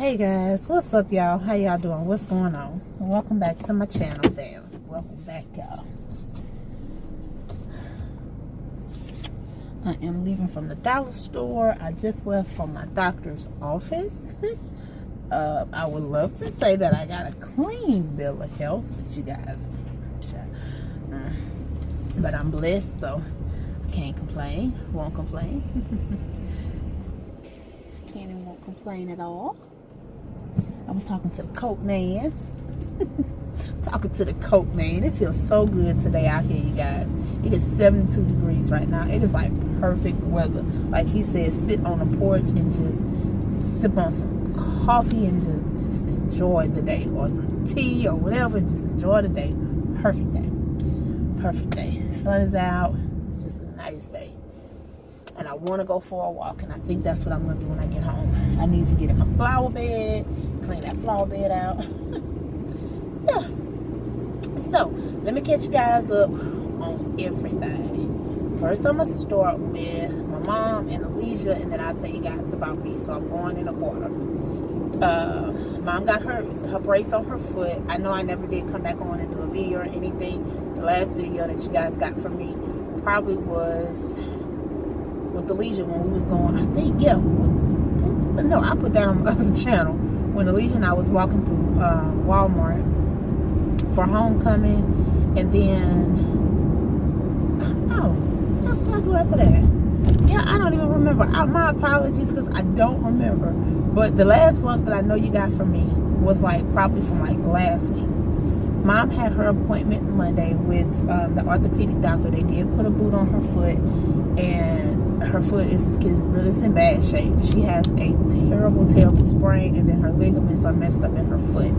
Hey guys, what's up y'all? How y'all doing? What's going on? Welcome back to my channel, fam. Welcome back, y'all. I am leaving from the dollar store. I just left from my doctor's office. I would love to say that I got a clean bill of health, but you guys, but I'm blessed, so I can't complain. Won't complain. Can't and won't complain at all. I was talking to the Coke man. Talking to the Coke man. It feels so good today out here, you guys. It is 72 degrees right now. It is like perfect weather. Like he said, sit on the porch and just sip on some coffee and just enjoy the day, or some tea or whatever. Just enjoy the day. Perfect day. Perfect day. Sun is out. It's just a nice day. And I want to go for a walk, and I think that's what I'm going to do when I get home. I need to get in my flower bed, clean that flower bed out. Yeah. So, let me catch you guys up on everything. First, I'm going to start with my mom and Alicia, and then I'll tell you guys about me. So, I'm going in the order. Mom got her brace on her foot. I know I never did come back on and do a video or anything. The last video that you guys got from me probably was with Alijah when we was going, I think, yeah. No, I put that on my other channel. When Alijah and I was walking through Walmart for homecoming, and then, I don't know, what else did I do after that? Yeah, I don't even remember. My apologies, because I don't remember. But the last vlog that I know you got from me was like probably from like last week. Mom had her appointment Monday with the orthopedic doctor. They did put a boot on her foot, and her foot is in bad shape. She has a terrible sprain, and then her ligaments are messed up in her foot.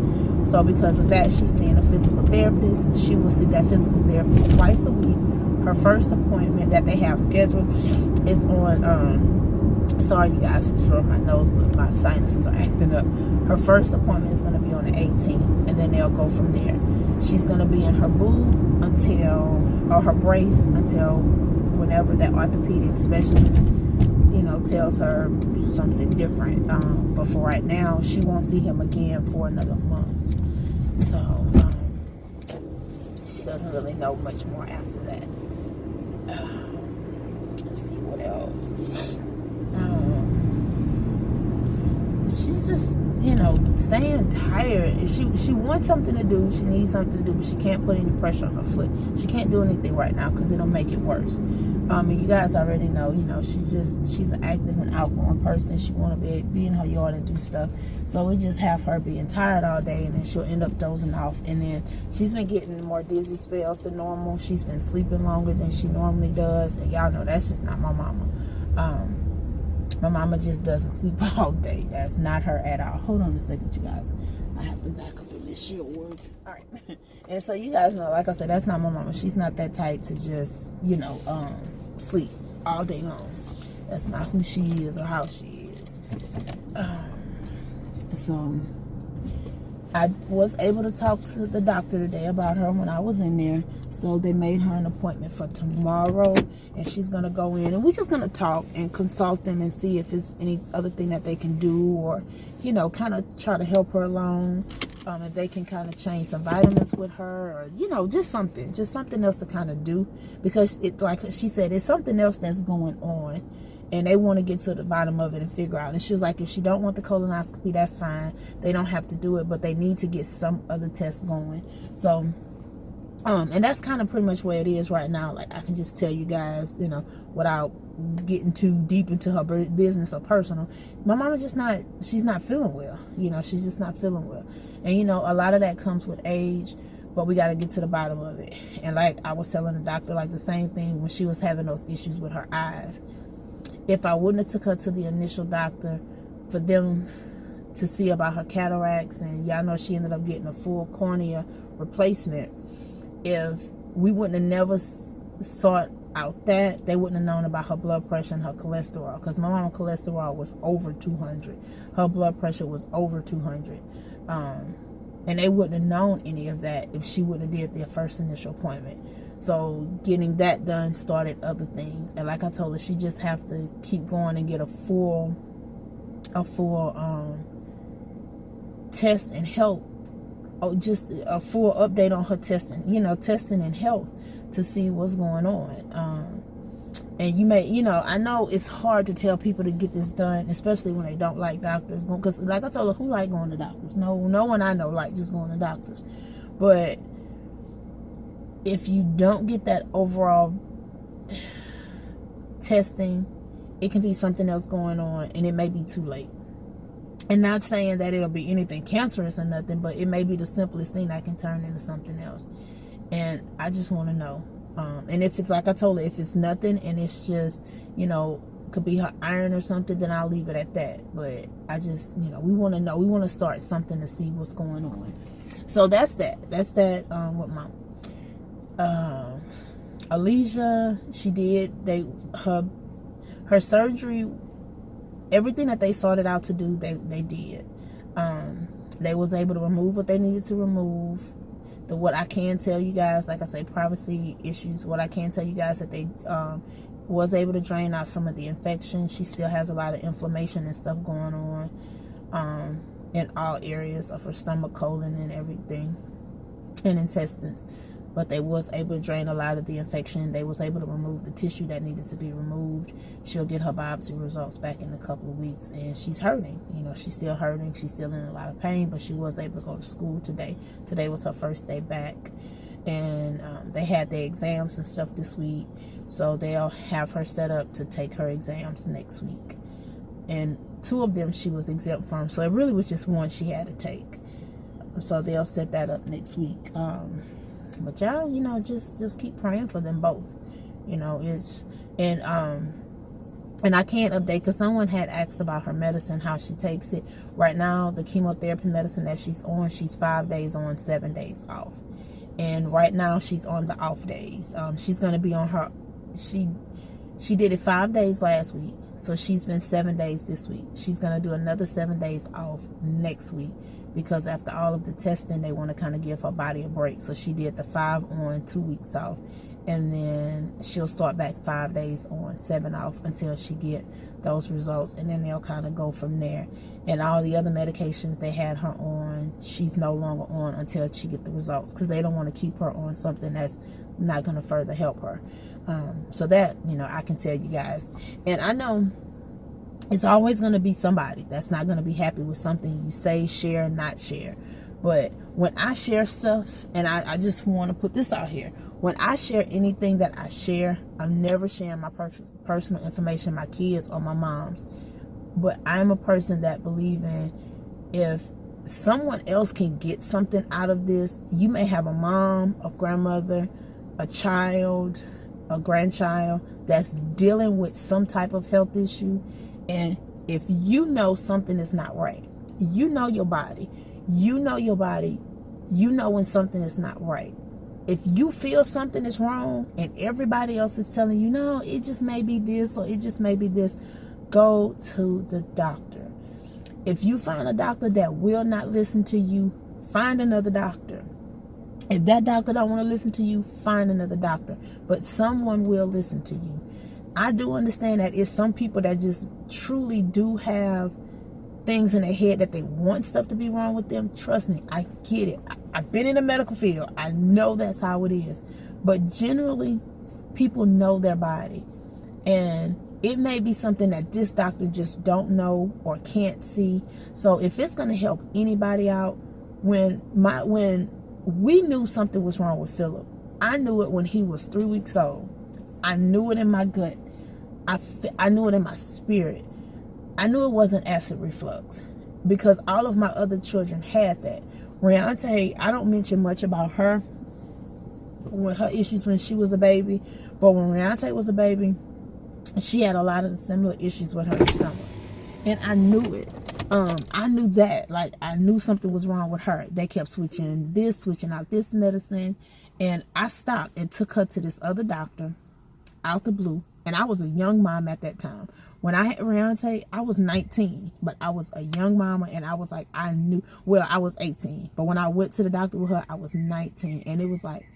So because of that, she's seeing a physical therapist. She will see that physical therapist twice a week. Her first appointment that they have scheduled is on, sorry you guys for just rubbing my nose, but my sinuses are acting up. Her first appointment is going to be on the 18th, and then they'll go from there. She's going to be in her boot or her brace until whenever that orthopedic specialist, tells her something different. But for right now, she won't see him again for another month. So, she doesn't really know much more after that. Let's see what else. She's just, staying tired. She wants something to do. She needs something to do, but she can't put any pressure on her foot. She can't do anything right now because it'll make it worse. And you guys already know, she's an active and outgoing person. She want to be in her yard and do stuff. So we just have her being tired all day, and then she'll end up dozing off. And then she's been getting more dizzy spells than normal. She's been sleeping longer than she normally does. And y'all know that's just not my mama. My mama just doesn't sleep all day. That's not her at all. Hold on a second, you guys. I have to back up in this shit word. All right. And so you guys know, like I said, that's not my mama. She's not that type to just, sleep all day long. That's not who she is or how she is. So I was able to talk to the doctor today about her when I was in there. So they made her an appointment for tomorrow, and she's going to go in, and we're just going to talk and consult them and see if there's any other thing that they can do, or, kind of try to help her along. If they can kind of change some vitamins with her, or, just something else to kind of do, because like she said, it's something else that's going on. And they want to get to the bottom of it and figure out. And she was like, if she don't want the colonoscopy, that's fine. They don't have to do it, but they need to get some other tests going. So, and that's kind of pretty much where it is right now. Like, I can just tell you guys, without getting too deep into her business or personal, my mama's she's not feeling well. She's just not feeling well. And, a lot of that comes with age, but we got to get to the bottom of it. And like I was telling the doctor, like the same thing when she was having those issues with her eyes. If I wouldn't have took her to the initial doctor for them to see about her cataracts, and y'all know she ended up getting a full cornea replacement, if we wouldn't have never sought out that, they wouldn't have known about her blood pressure and her cholesterol, because my mama's cholesterol was over 200. Her blood pressure was over 200. And they wouldn't have known any of that if she wouldn't have did their first initial appointment. So getting that done started other things. And like I told her, she just have to keep going and get a full test and health, or just a full update on her testing, testing and health, to see what's going on. And you may, I know it's hard to tell people to get this done, especially when they don't like doctors. Because like I told her, who like going to doctors? No one I know like just going to doctors. But if you don't get that overall testing, it can be something else going on, and it may be too late. And not saying that it'll be anything cancerous or nothing, but it may be the simplest thing that can turn into something else. And I just want to know. And if it's like I told her, if it's nothing and it's just, could be her iron or something, then I'll leave it at that. But I just, we want to know. We want to start something to see what's going on. So that's that. That's that with Mom. Alicia, she did, her surgery, everything that they sorted out to do, they did. They was able to remove what they needed to remove. What I can tell you guys, like I say, privacy issues, what I can tell you guys, that they was able to drain out some of the infection. She still has a lot of inflammation and stuff going on in all areas of her stomach, colon, and everything, and intestines. But they was able to drain a lot of the infection. They was able to remove the tissue that needed to be removed. She'll get her biopsy results back in a couple of weeks, and she's hurting. She's still hurting. She's still in a lot of pain, but she was able to go to school today. Today was her first day back, and they had their exams and stuff this week, so they'll have her set up to take her exams next week. And 2 of them she was exempt from, so it really was just one she had to take. So they'll set that up next week. But y'all, just keep praying for them both. It's, and I can't update, because someone had asked about her medicine, how she takes it. Right now, the chemotherapy medicine that she's on, she's 5 days on, 7 days off. And right now, she's on the off days. She's going to be on her, she did it 5 days last week, so she's been 7 days this week. She's going to do another 7 days off next week, because after all of the testing, they want to kind of give her body a break. So she did the 5 on, 2 weeks off, and then she'll start back 5 days on, 7 off, until she get those results, and then they'll kind of go from there. And all the other medications they had her on, she's no longer on until she get the results, because they don't want to keep her on something that's not going to further help her. So that, I can tell you guys. And I know it's always going to be somebody that's not going to be happy with something you say, share, not share. But when I share stuff, and I just want to put this out here, when I share anything that I share, I'm never sharing my personal information, my kids or my mom's. But I'm a person that believes in, if someone else can get something out of this, you may have a mom, a grandmother, a child, a grandchild that's dealing with some type of health issue. And if you know something is not right, you know your body, you know when something is not right. If you feel something is wrong and everybody else is telling you, no, it just may be this, or it just may be this, go to the doctor. If you find a doctor that will not listen to you, find another doctor. If that doctor don't want to listen to you, find another doctor. But someone will listen to you. I do understand that it's some people that just truly do have things in their head that they want stuff to be wrong with them. Trust me, I get it. I've been in the medical field. I know that's how it is. But generally, people know their body. And it may be something that this doctor just don't know or can't see. So if it's going to help anybody out, when we knew something was wrong with Phillip, I knew it when he was 3 weeks old. I knew it in my gut. I knew it in my spirit. I knew it wasn't acid reflux, because all of my other children had that. Reonte, I don't mention much about her with her issues when she was a baby, but when Reonte was a baby, she had a lot of the similar issues with her stomach, and I knew it. I knew that, like, I knew something was wrong with her. They kept switching out this medicine, and I stopped and took her to this other doctor out the blue. And I was a young mom at that time. When I had Reonte, I was 19, but I was a young mama, and I was like, I was 18. But when I went to the doctor with her, I was 19. And it was like,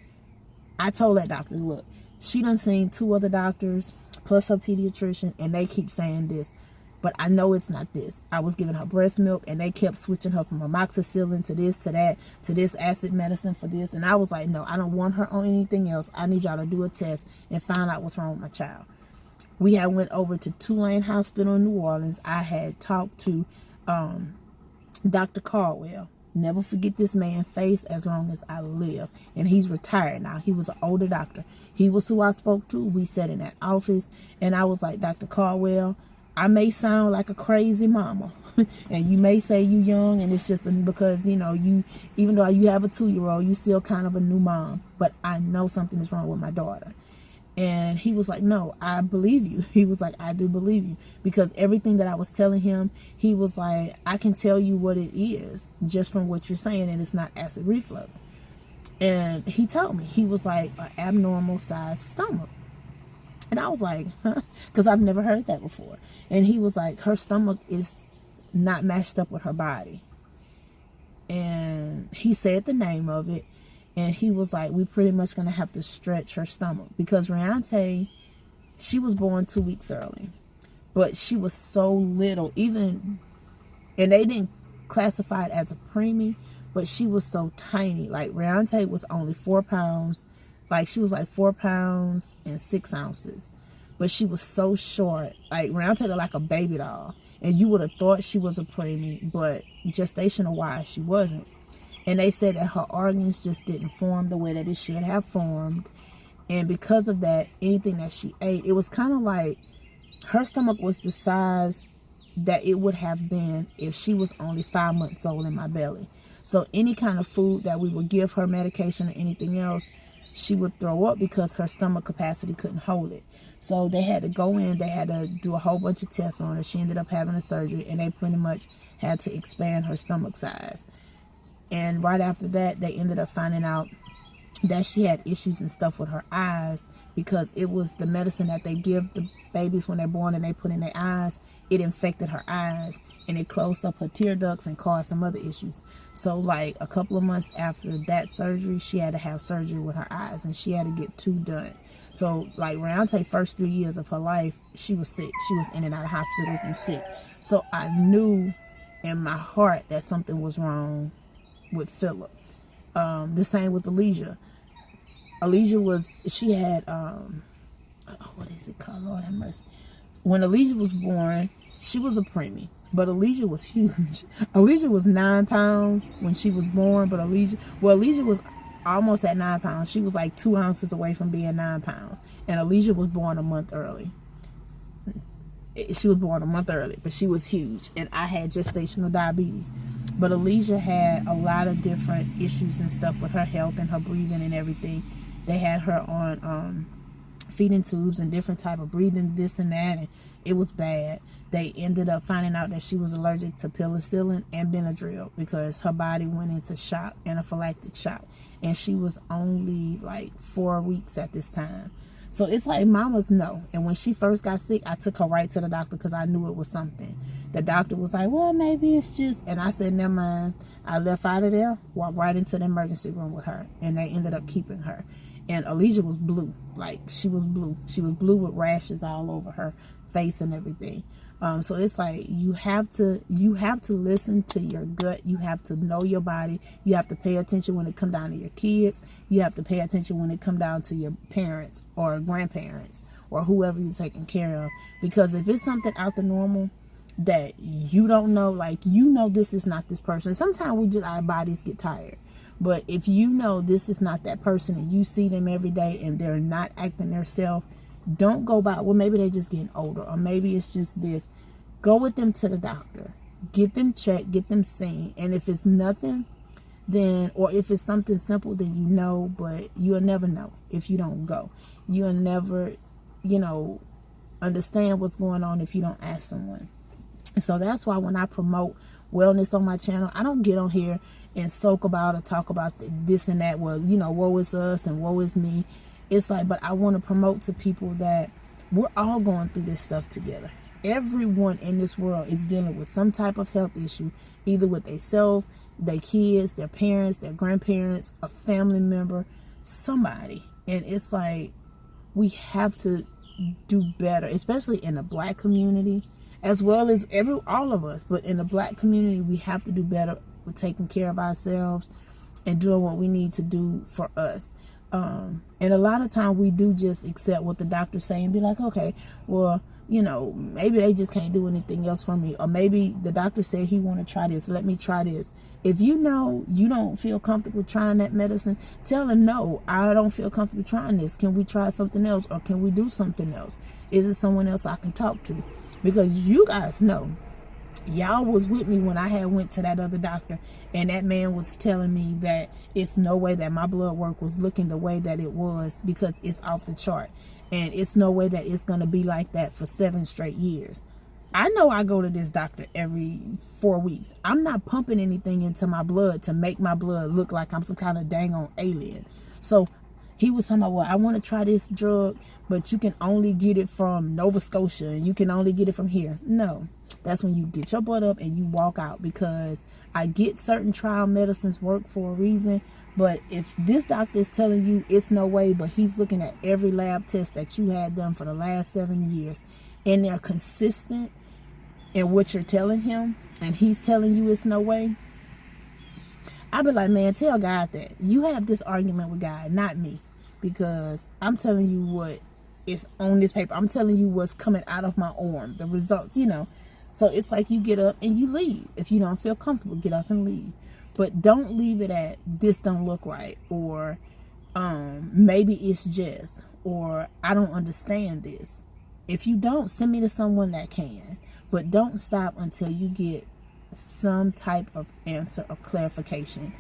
I told that doctor, look, she done seen 2 other doctors, plus her pediatrician, and they keep saying this. but I know it's not this. I was giving her breast milk, and they kept switching her from amoxicillin to this, to that, to this acid medicine for this. And I was like, no, I don't want her on anything else. I need y'all to do a test and find out what's wrong with my child. We had went over to Tulane Hospital in New Orleans. I had talked to Dr. Caldwell. Never forget this man's face as long as I live. And he's retired now. He was an older doctor. He was who I spoke to. We sat in that office, and I was like, Dr. Caldwell, I may sound like a crazy mama. And you may say you young, and it's just because, you know, you, even though you have a 2-year-old, you still kind of a new mom. But I know something is wrong with my daughter. And he was like, no, I believe you. He was like, I do believe you. Because everything that I was telling him, he was like, I can tell you what it is just from what you're saying, and it's not acid reflux. And he told me, he was like, an abnormal sized stomach. And I was like, huh? Because I've never heard that before. And he was like, her stomach is not matched up with her body. And he said the name of it. And he was like, we pretty much going to have to stretch her stomach. Because Reonte, she was born 2 weeks early. But she was so little. Even, and they didn't classify it as a preemie, but she was so tiny. Like, Reonte was only 4 pounds. Like, she was like 4 pounds and 6 ounces. But she was so short. Like, Reonte looked like a baby doll. And you would have thought she was a preemie, but gestational-wise, she wasn't. And they said that her organs just didn't form the way that it should have formed. And because of that, anything that she ate, it was kind of like her stomach was the size that it would have been if she was only 5 months old in my belly. So any kind of food that we would give her, medication or anything else, she would throw up because her stomach capacity couldn't hold it. So they had to go in, they had to do a whole bunch of tests on her. She ended up having a surgery, and they pretty much had to expand her stomach size. And right after that, they ended up finding out that she had issues and stuff with her eyes, because it was the medicine that they give the babies when they're born and they put in their eyes. It infected her eyes, and it closed up her tear ducts and caused some other issues. So like a couple of months after that surgery, she had to have surgery with her eyes, and she had to get 2 done. So like Reonte's first 3 years of her life, she was sick. She was in and out of hospitals and sick. So I knew in my heart that something was wrong with Phillip. The same with Alicia. Alicia was, she had what is it called? Lord have mercy. When Alicia was born, she was a preemie, but Alicia was huge. Alicia was 9 pounds when she was born, but Alicia was almost at 9 pounds. She was like 2 ounces away from being 9 pounds, and Alicia was born a month early. She was born a month early, but she was huge, and I had gestational diabetes. But Alicia had a lot of different issues and stuff with her health and her breathing and everything. They had her on feeding tubes and different type of breathing, this and that, and it was bad. They ended up finding out that she was allergic to penicillin and Benadryl because her body went into shock, anaphylactic shock, and she was only like 4 weeks at this time. So it's like mamas know. And when she first got sick, I took her right to the doctor because I knew it was something. The doctor was like, well, maybe it's just, and I said, never mind. I left out of there, walked right into the emergency room with her, and they ended up keeping her. And Alijah was blue. Like, she was blue. She was blue with rashes all over her face and everything. So it's like you have to listen to your gut. You have to know your body. You have to pay attention when it come down to your kids. You have to pay attention when it come down to your parents or grandparents or whoever you're taking care of. Because if it's something out the normal that you don't know, like, you know, this is not this person. Sometimes our bodies get tired. But if you know this is not that person and you see them every day and they're not acting themselves, don't go by, well, maybe they're just getting older, or maybe it's just this. Go with them to the doctor. Get them checked, get them seen. And if it's nothing, then, or if it's something simple, then you know, but you'll never know if you don't go. You'll never, understand what's going on if you don't ask someone. So that's why when I promote wellness on my channel, I don't get on here and soak about or talk about this and that. Well, woe is us and woe is me. It's like, but I want to promote to people that we're all going through this stuff together. Everyone in this world is dealing with some type of health issue, either with themselves, their kids, their parents, their grandparents, a family member, somebody. And it's like, we have to do better, especially in the Black community, as well as all of us. But in the Black community, we have to do better with taking care of ourselves and doing what we need to do for us. And a lot of time we do just accept what the doctors say and be like, okay, well, you know, maybe they just can't do anything else for me. Or maybe the doctor said he want to try this. Let me try this. If you know you don't feel comfortable trying that medicine, tell him, no, I don't feel comfortable trying this. Can we try something else? Or can we do something else? Is it someone else I can talk to? Because you guys know, y'all was with me when I had went to that other doctor, and that man was telling me that it's no way that my blood work was looking the way that it was, because it's off the chart, and it's no way that it's going to be like that for 7 straight years. I know I go to this doctor every 4 weeks. I'm not pumping anything into my blood to make my blood look like I'm some kind of dang on alien. So he was talking about, well, I want to try this drug, but you can only get it from Nova Scotia, and you can only get it from here. No, that's when you get your butt up and you walk out, because I get certain trial medicines work for a reason. But if this doctor is telling you it's no way, but he's looking at every lab test that you had done for the last 7 years, and they're consistent in what you're telling him, and he's telling you it's no way, I'd be like, man, tell God that. You have this argument with God, not me. Because I'm telling you what is on this paper. I'm telling you what's coming out of my arm. The results, you know. So it's like you get up and you leave. If you don't feel comfortable, get up and leave. But don't leave it at, this don't look right. Or maybe it's just. Or I don't understand this. If you don't, send me to someone that can. But don't stop until you get some type of answer or clarification.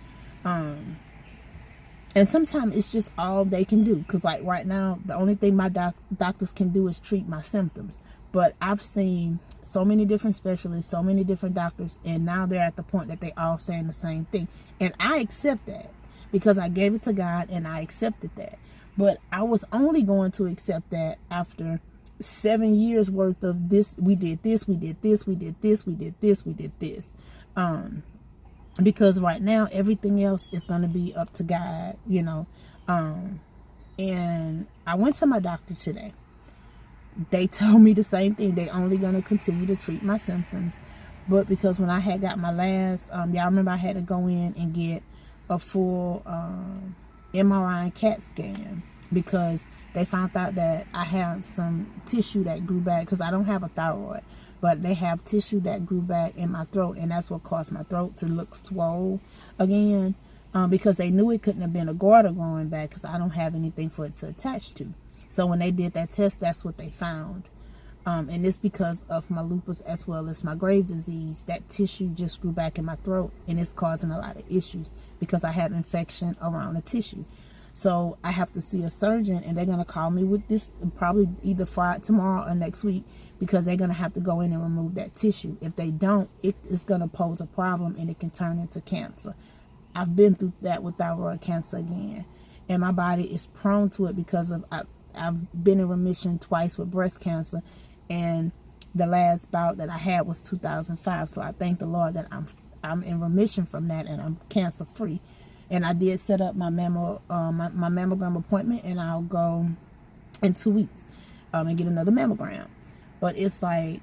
And sometimes it's just all they can do. Because like right now, the only thing my doctors can do is treat my symptoms. But I've seen so many different specialists, so many different doctors, and now they're at the point that they all saying the same thing. And I accept that, because I gave it to God and I accepted that. But I was only going to accept that after 7 years worth of this. We did this, we did this, we did this, we did this, we did this. Because right now everything else is going to be up to God, you know. And I went to my doctor today. They told me the same thing. They only going to continue to treat my symptoms. But because when I had got my last, y'all remember I had to go in and get a full MRI and CAT scan, because they found out that I have some tissue that grew back, because I don't have a thyroid. But they have tissue that grew back in my throat, and that's what caused my throat to look swole again, because they knew it couldn't have been a garter growing back, because I don't have anything for it to attach to. So when they did that test, that's what they found. And it's because of my lupus as well as my Graves' disease. That tissue just grew back in my throat, and it's causing a lot of issues because I have infection around the tissue. So I have to see a surgeon, and they're going to call me with this probably either Friday, tomorrow, or next week, because they're going to have to go in and remove that tissue. If they don't, it is going to pose a problem, and it can turn into cancer. I've been through that with thyroid cancer again, and my body is prone to it because of I've been in remission twice with breast cancer, and the last bout that I had was 2005. So I thank the Lord that I'm in remission from that, and I'm cancer free. And I did set up my mammogram appointment, and I'll go in 2 weeks and get another mammogram. But it's like,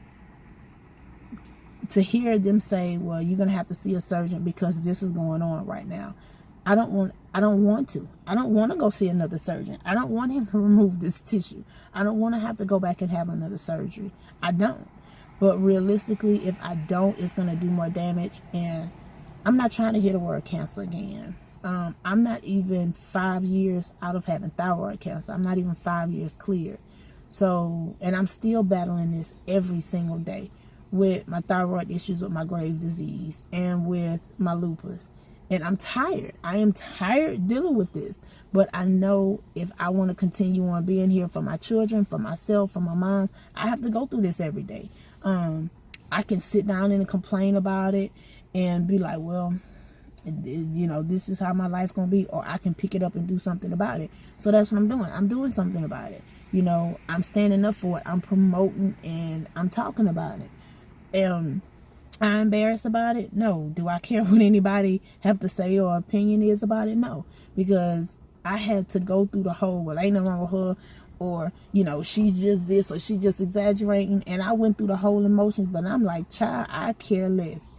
to hear them say, well, you're going to have to see a surgeon because this is going on right now. I don't want to. I don't want to go see another surgeon. I don't want him to remove this tissue. I don't want to have to go back and have another surgery. I don't. But realistically, if I don't, it's going to do more damage. And I'm not trying to hear the word cancer again. I'm not even 5 years out of having thyroid cancer. I'm not even 5 years cleared. So, and I'm still battling this every single day with my thyroid issues, with my Graves' disease, and with my lupus. And I'm tired. I am tired dealing with this. But I know if I want to continue on being here for my children, for myself, for my mom, I have to go through this every day. I can sit down and complain about it and be like, well, you know, this is how my life gonna be, or I can pick it up and do something about it. So that's what I'm doing. I'm doing something about it. You know, I'm standing up for it. I'm promoting, and I'm talking about it. I'm embarrassed about it? No. Do I care what anybody have to say or opinion is about it? No. Because I had to go through the whole, well, ain't nothing wrong with her, or, you know, she's just this or she's just exaggerating. And I went through the whole emotions, but I'm like, child, I care less.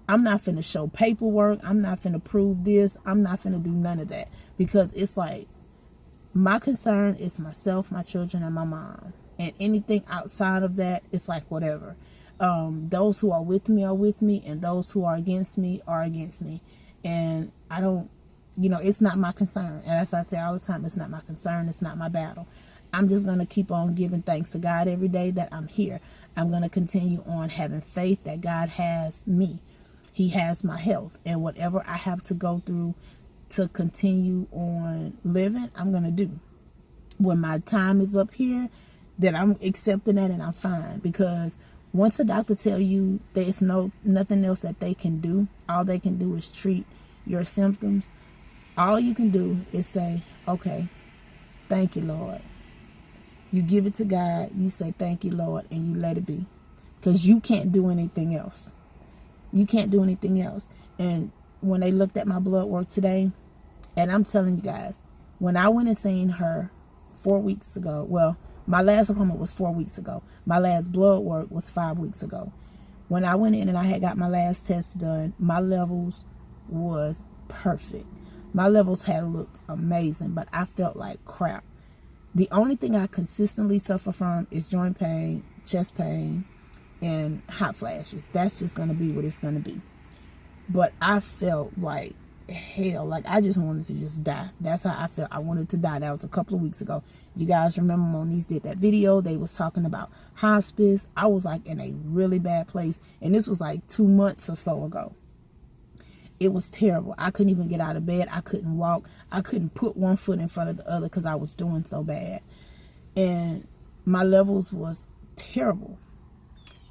I'm not finna show paperwork. I'm not finna prove this. I'm not finna do none of that, because it's like, my concern is myself, my children, and my mom. And anything outside of that, it's like whatever. Those who are with me are with me, and those who are against me are against me. And I don't, you know, it's not my concern. And as I say all the time, it's not my concern. It's not my battle. I'm just going to keep on giving thanks to God every day that I'm here. I'm going to continue on having faith that God has me. He has my health. And whatever I have to go through to continue on living, I'm going to do. When my time is up here, then I'm accepting that and I'm fine. Because once a doctor tell you there's nothing else that they can do, all they can do is treat your symptoms. All you can do is say, okay, thank you, Lord. You give it to God, you say thank you, Lord, and you let it be. Because you can't do anything else. You can't do anything else. And when they looked at my blood work today, and I'm telling you guys, when I went and seen her 4 weeks ago, well, my last appointment was 4 weeks ago. My last blood work was 5 weeks ago. When I went in and I had got my last test done, my levels was perfect. My levels had looked amazing, but I felt like crap. The only thing I consistently suffer from is joint pain, chest pain, and hot flashes. That's just going to be what it's going to be. But I felt like hell, like I just wanted to just die. That's how I felt. I wanted to die. That was a couple of weeks ago. You guys remember Monique did that video. They was talking about hospice. I was like in a really bad place, and this was like 2 months or so ago. It was terrible. I couldn't even get out of bed. I couldn't walk. I couldn't put one foot in front of the other because I was doing so bad. And my levels was terrible.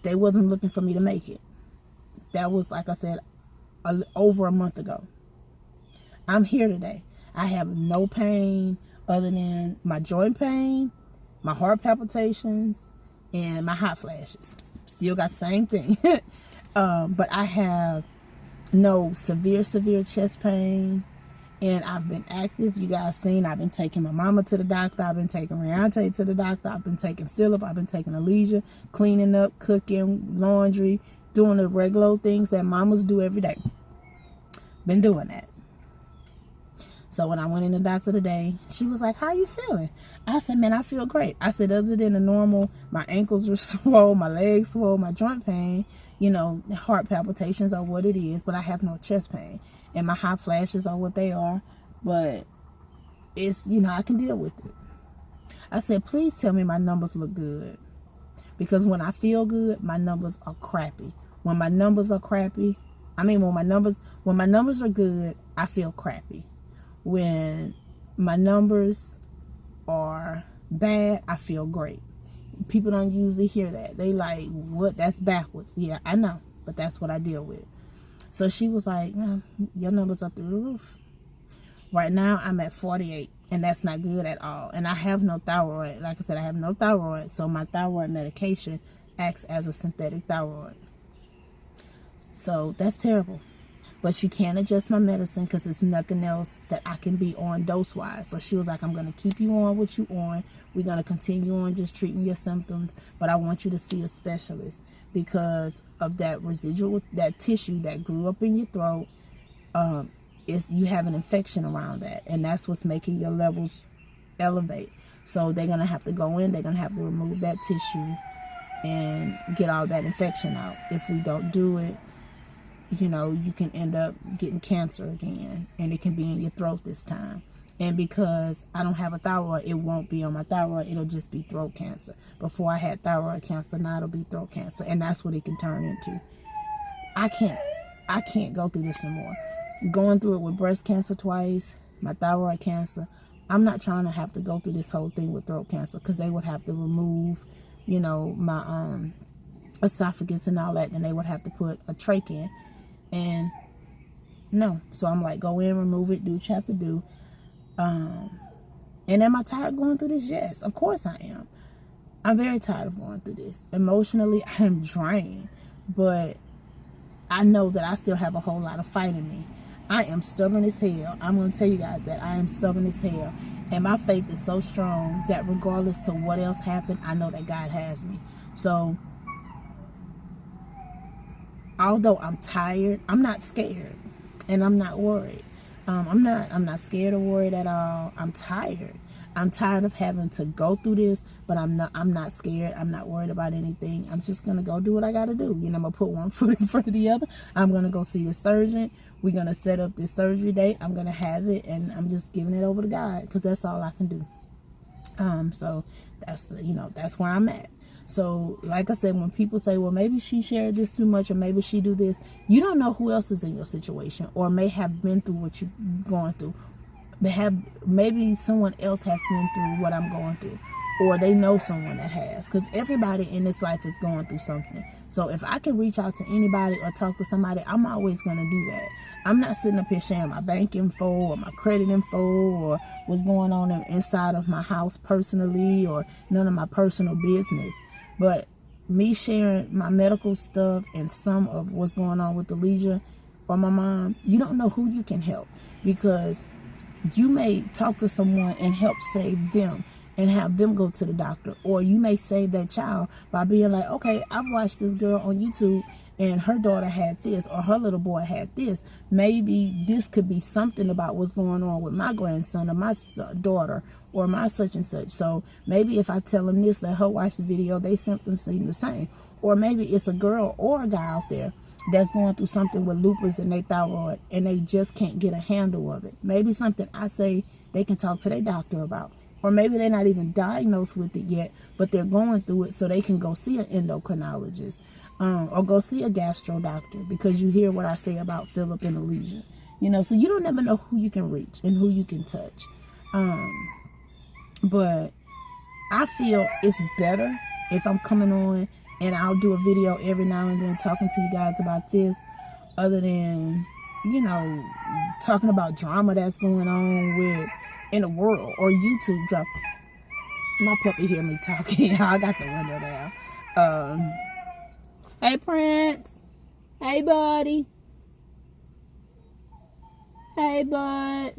They wasn't looking for me to make it. That was, like I said, over a month ago. I'm here today. I have no pain other than my joint pain, my heart palpitations, and my hot flashes. Still got the same thing. But I have no severe chest pain, and I've been active. You guys seen I've been taking my mama to the doctor. I've been taking Reonte to the doctor. I've been taking Phillip. I've been taking Alicia, cleaning up, cooking, laundry, doing the regular things that mamas do every day. Been doing that. So when I went in the doctor today, she was like, how are you feeling? I said, man, I feel great. I said, other than the normal, my ankles are swole, my legs swole, my joint pain, you know, heart palpitations are what it is, but I have no chest pain. And my hot flashes are what they are, but it's, you know, I can deal with it. I said, please tell me my numbers look good. Because when I feel good, my numbers are crappy. When my numbers are crappy, when my numbers are good, I feel crappy. When my numbers are bad, I feel great. People don't usually hear that. They like, what? That's backwards. Yeah, I know, but that's what I deal with. So she was like, your numbers are through the roof. Right now, I'm at 48, and that's not good at all. And I have no thyroid. Like I said, I have no thyroid, so my thyroid medication acts as a synthetic thyroid. So that's terrible. But she can't adjust my medicine because there's nothing else that I can be on dose-wise. So she was like, I'm going to keep you on what you on. We're going to continue on just treating your symptoms. But I want you to see a specialist because of that residual, that tissue that grew up in your throat. You have an infection around that. And that's what's making your levels elevate. So they're going to have to go in. They're going to have to remove that tissue and get all that infection out. If we don't do it, you know, you can end up getting cancer again, and it can be in your throat this time. And because I don't have a thyroid, it won't be on my thyroid. It'll just be throat cancer. Before I had thyroid cancer, now it'll be throat cancer, and that's what it can turn into. I can't go through this anymore. Going through it with breast cancer twice, my thyroid cancer. I'm not trying to have to go through this whole thing with throat cancer because they would have to remove, you know, my esophagus and all that, and they would have to put a trach in. And no, so I'm like, go in, remove it, do what you have to do. And am I tired of going through this? Yes, of course I am. I'm very tired of going through this. Emotionally, I am drained, but I know that I still have a whole lot of fight in me. I am stubborn as hell. I'm going to tell you guys that I am stubborn as hell. And my faith is so strong that regardless to what else happened, I know that God has me. So, although I'm tired, I'm not scared. And I'm not worried. I'm not scared or worried at all. I'm tired. I'm tired of having to go through this, but I'm not scared. I'm not worried about anything. I'm just going to go do what I got to do. You know, I'm going to put one foot in front of the other. I'm going to go see the surgeon. We're going to set up this surgery date. I'm going to have it, and I'm just giving it over to God because that's all I can do. So that's, you know, that's where I'm at. So, like I said, when people say, well, maybe she shared this too much or maybe she do this, you don't know who else is in your situation or may have been through what you're going through. Maybe someone else has been through what I'm going through, or they know someone that has, because everybody in this life is going through something. So if I can reach out to anybody or talk to somebody, I'm always going to do that. I'm not sitting up here sharing my bank info or my credit info or what's going on inside of my house personally or none of my personal business. But me sharing my medical stuff and some of what's going on with Alijah or my mom, you don't know who you can help, because you may talk to someone and help save them and have them go to the doctor. Or you may save that child by being like, okay, I've watched this girl on YouTube and her daughter had this or her little boy had this. Maybe this could be something about what's going on with my grandson or my daughter or my such and such. So maybe if I tell them this, let her watch the video, they symptoms seem the same. Or maybe it's a girl or a guy out there that's going through something with lupus and their thyroid and they just can't get a handle of it. Maybe something I say they can talk to their doctor about. Or maybe they're not even diagnosed with it yet, but they're going through it so they can go see an endocrinologist or go see a gastro doctor, because you hear what I say about Phillip and Alicia. You know, so you don't ever know who you can reach and who you can touch. But I feel it's better if I'm coming on and I'll do a video every now and then talking to you guys about this, other than, you know, talking about drama that's going on in the world or YouTube drama. My puppy hear me talking. I got the window down. Hey, Prince. Hey, buddy. Hey, bud.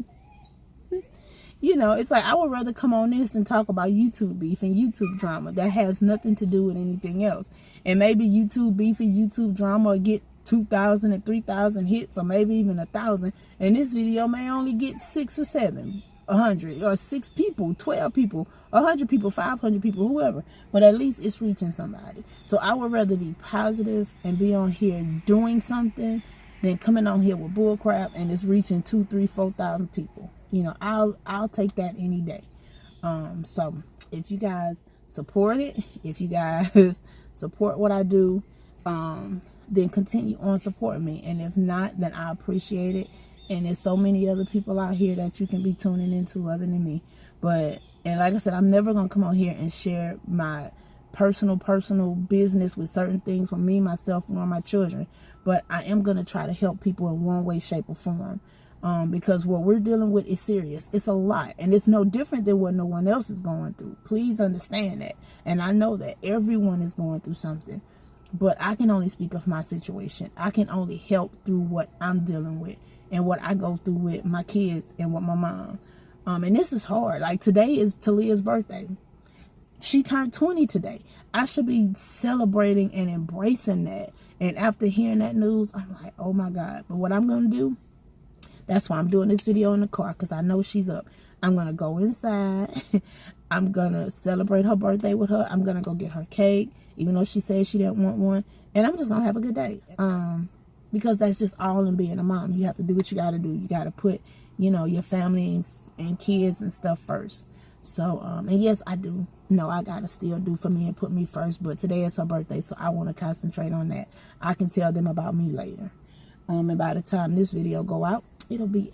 You know, it's like I would rather come on this and talk about YouTube beef and YouTube drama that has nothing to do with anything else. And maybe YouTube beef and YouTube drama will get 2,000 and 3,000 hits, or maybe even 1,000. And this video may only get 6 or 7, 100, or 6 people, 12 people, 100 people, 500 people, whoever. But at least it's reaching somebody. So I would rather be positive and be on here doing something than coming on here with bull crap and it's reaching 2, 3, 4,000 people. You know, I'll take that any day. So if you guys support it, if you guys support what I do, then continue on supporting me. And if not, then I appreciate it. And there's so many other people out here that you can be tuning into other than me. And like I said, I'm never going to come on here and share my personal business with certain things with me, myself, or my children. But I am going to try to help people in one way, shape, or form. Because what we're dealing with is serious. It's a lot. And it's no different than what no one else is going through. Please understand that. And I know that everyone is going through something. But I can only speak of my situation. I can only help through what I'm dealing with and what I go through with my kids and with my mom. And this is hard. Like, today is Taliyah's birthday. She turned 20 today. I should be celebrating and embracing that. And after hearing that news, I'm like, oh my God. But what I'm going to do, that's why I'm doing this video in the car, because I know she's up. I'm going to go inside. I'm going to celebrate her birthday with her. I'm going to go get her cake, even though she said she didn't want one. And I'm just going to have a good day. Because that's just all in being a mom. You have to do what you got to do. You got to put, you know, your family and kids and stuff first. So, and yes, I do. No, I got to still do for me and put me first. But today is her birthday, so I want to concentrate on that. I can tell them about me later. And by the time this video go out, listen,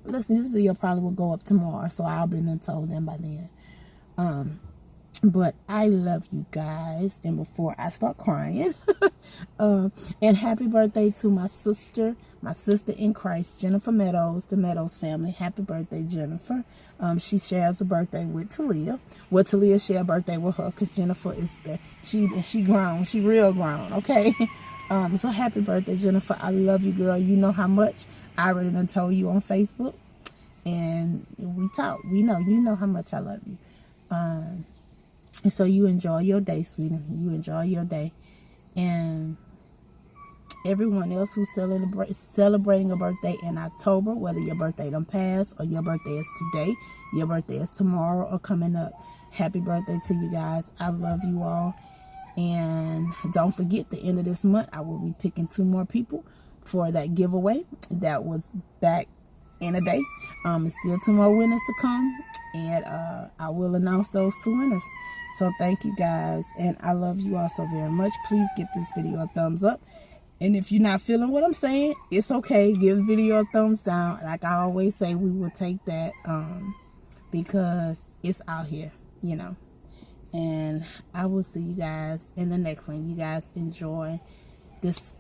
this video probably will go up tomorrow, so I'll be done told them by then. But I love you guys. And before I start crying, and happy birthday to my sister in Christ, Jennifer Meadows, the Meadows family. Happy birthday, Jennifer. She shares a birthday with Taliah. Well, Taliah share a birthday with her, because Jennifer is she grown. She real grown, okay? So happy birthday, Jennifer. I love you, girl. You know how much. I already done told you on Facebook. And we talk. You know how much I love you. And so you enjoy your day, sweetie. You enjoy your day. And everyone else who's celebrating a birthday in October, whether your birthday done passed or your birthday is today, your birthday is tomorrow or coming up, happy birthday to you guys. I love you all. And don't forget, the end of this month, I will be picking 2 more people for that giveaway that was back in a day. It's still 2 more winners to come, and I will announce those 2 winners. So thank you guys, and I love you all so very much. Please give this video a thumbs up. And if you're not feeling what I'm saying, it's okay. Give the video a thumbs down. Like I always say, we will take that because it's out here, you know. And I will see you guys in the next one. You guys enjoy this.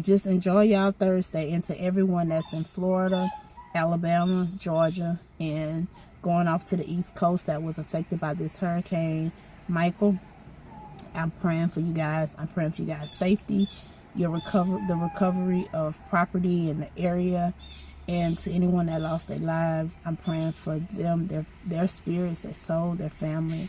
Just enjoy y'all Thursday. And to everyone that's in Florida, Alabama, Georgia, and going off to the East Coast that was affected by this hurricane Michael, I'm praying for you guys. I'm praying for you guys' safety, the recovery of property in the area, and to anyone that lost their lives, I'm praying for them, their spirits, their soul, their family.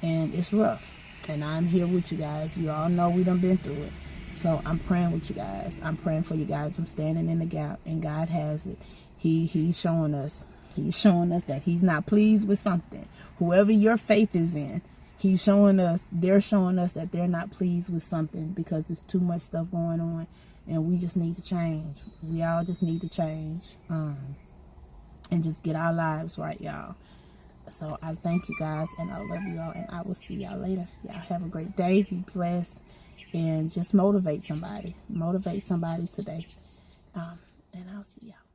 And it's rough, and I'm here with you guys. You all know we done been through it, so I'm praying with you guys. I'm praying for you guys. I'm standing in the gap, and God has it. He's showing us. He's showing us that He's not pleased with something. Whoever your faith is in, He's showing us, they're showing us that they're not pleased with something because there's too much stuff going on, and we just need to change. We all just need to change and just get our lives right, y'all. So I thank you guys, and I love you all, and I will see y'all later. Y'all have a great day. Be blessed, and just motivate somebody. Motivate somebody today. And I'll see y'all.